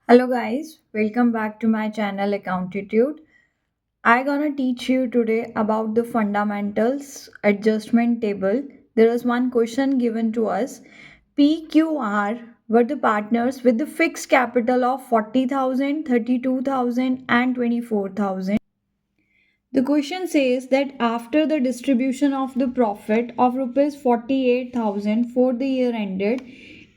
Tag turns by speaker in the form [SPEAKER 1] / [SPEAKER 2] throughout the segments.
[SPEAKER 1] Hello guys, welcome back to my channel Accountitude. I gonna teach you today about the fundamentals adjustment table. There is one question given to us. PQR were the partners with the fixed capital of 40,000, 32,000, and 24,000. The question says that after the distribution of the profit of rupees 48,000 for the year ended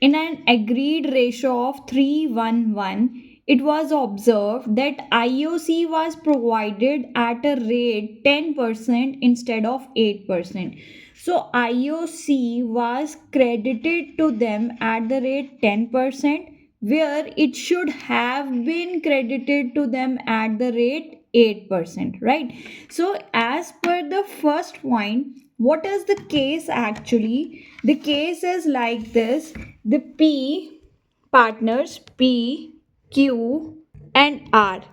[SPEAKER 1] in an agreed ratio of 3:1, it was observed that IOC was provided at a rate 10% instead of 8%. So IOC was credited to them at the rate 10%, where it should have been credited to them at the rate 8%, right? So as per the first point, what is the case actually? The case is like this. The P partners P, Q, and R,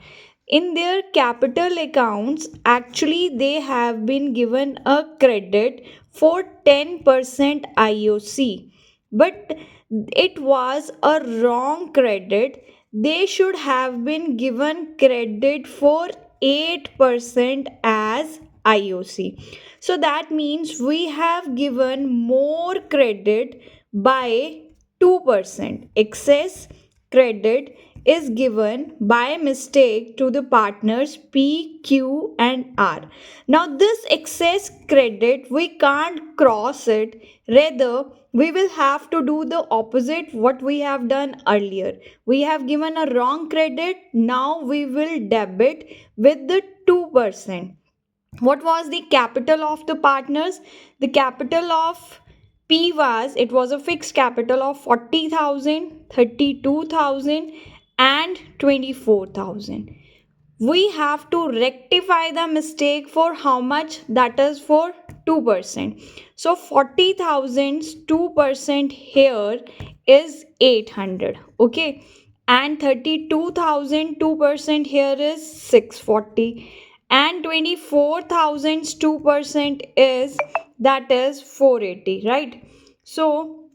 [SPEAKER 1] in their capital accounts, actually they have been given a credit for 10% IOC, but it was a wrong credit. They should have been given credit for 8% as IOC. So that means we have given more credit by 2%. Excess credit is given by mistake to the partners P, Q, and R. Now, this excess credit we can't cross it, rather, we will have to do the opposite what we have done earlier. We have given a wrong credit, now we will debit with the 2%. What was the capital of the partners? The capital of P was a fixed capital of 40,000, 32,000, and 24,000. We have to rectify the mistake for how much? That is for 2%. So 40,000's 2% here is 800. Okay, and 32,000 2% here is 640, and 24,000's 2% is, that is 480, right? So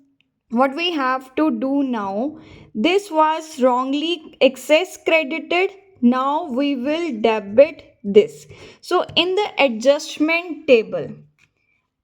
[SPEAKER 1] what we have to do now, this was wrongly excess credited, now we will debit this. So in the adjustment table,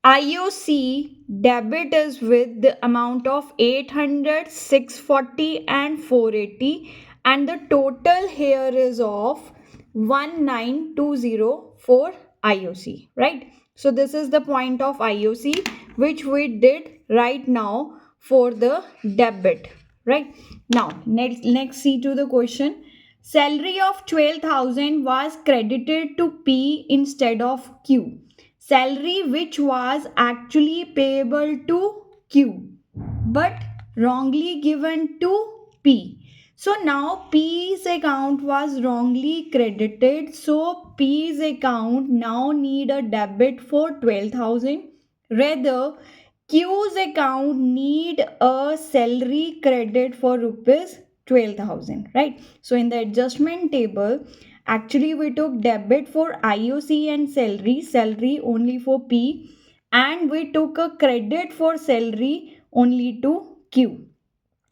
[SPEAKER 1] IOC debit is with the amount of 800, 640, and 480, and the total here is of 1920 for IOC, right? So this is the point of IOC which we did right now for the debit, right? Now next see to the question. Salary of 12,000 was credited to P instead of Q. Salary which was actually payable to Q but wrongly given to P. So now P's account was wrongly credited. So P's account now need a debit for 12,000. Rather, Q's account need a salary credit for rupees 12,000, right? So in the adjustment table, actually we took debit for IOC and salary only for P, and we took a credit for salary only to Q.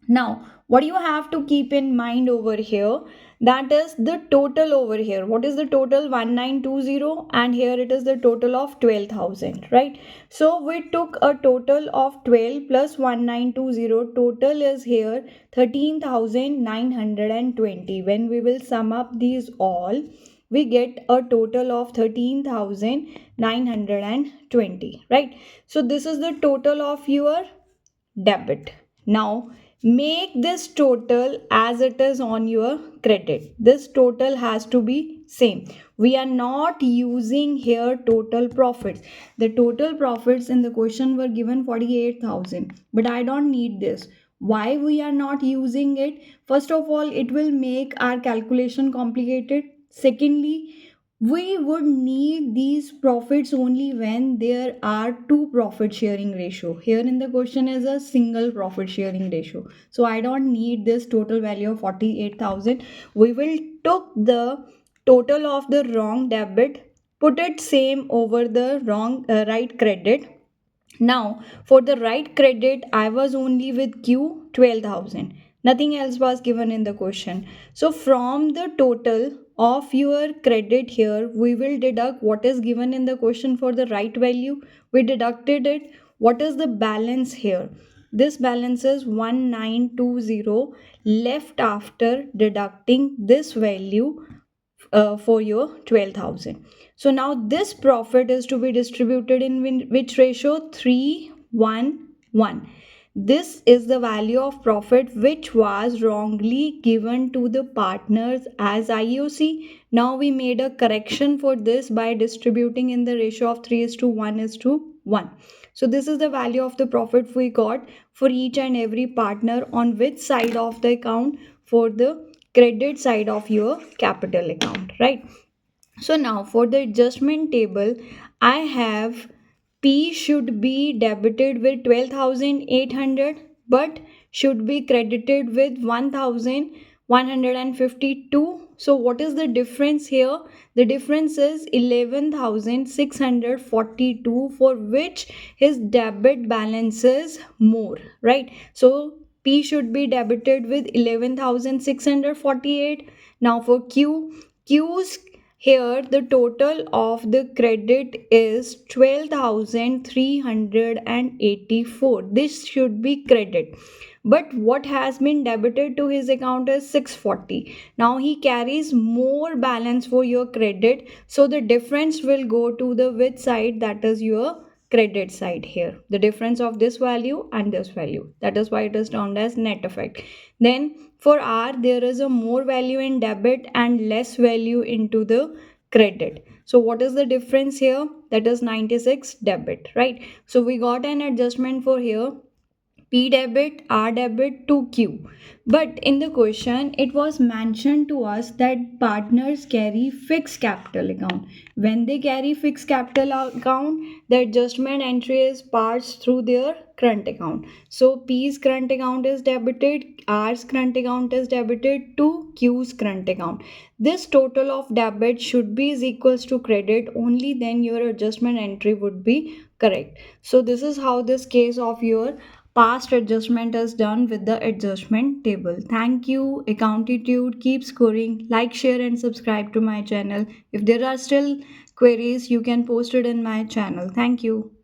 [SPEAKER 1] Now, what you have to keep in mind over here, that is the total over here. What is the total? 1920, and here it is the total of 12,000, right? So we took a total of 12 plus 1920. Total is here 13,920. When we will sum up these all, we get a total of 13,920, right? So this is the total of your debit. Now make this total as it is on your credit. This total has to be same. We are not using here total profits. The total profits in the question were given 48,000, but I don't need this. Why we are not using it? First of all, it will make our calculation complicated. Secondly, we would need these profits only when there are two profit sharing ratio. Here in the question is a single profit sharing ratio, so I don't need this total value of 48,000. We will took the total of the wrong debit, put it same over the wrong right credit. Now for the right credit, I was only with Q 12,000. Nothing else was given in the question. So from the total of your credit here, we will deduct what is given in the question for the right value. We deducted it. What is the balance here? This balance is 1920 left after deducting this value for your 12,000. So now this profit is to be distributed in which ratio? 3:1:1. This is the value of profit which was wrongly given to the partners as IOC. Now we made a correction for this by distributing in the ratio of 3 is to 1 is to 1. So this is the value of the profit we got for each and every partner on which side of the account, for the credit side of your capital account, right? So now for the adjustment table, I have P should be debited with 12,800 but should be credited with 1,152. So what is the difference here? The difference is 11,642, for which his debit balance is more, right? So P should be debited with 11,648. Now for Q's, here the total of the credit is 12,384. This should be credit. But what has been debited to his account is 640. Now he carries more balance for your credit. So the difference will go to the which side? That is your credit side here. The difference of this value and this value. That is why it is termed as net effect. Then for R, there is a more value in debit and less value into the credit. So what is the difference here? That is 96 debit, right? So we got an adjustment for here, P debit, R debit to Q. But in the question, it was mentioned to us that partners carry fixed capital account. When they carry fixed capital account, the adjustment entry is passed through their current account. So P's current account is debited, R's current account is debited to Q's current account. This total of debit should be is equals to credit. Only then your adjustment entry would be correct. So this is how this case of your past adjustment is done with the adjustment table. Thank you. Accountitude, keep scoring. Like, share, and subscribe to my channel. If there are still queries, you can post it in my channel. Thank you.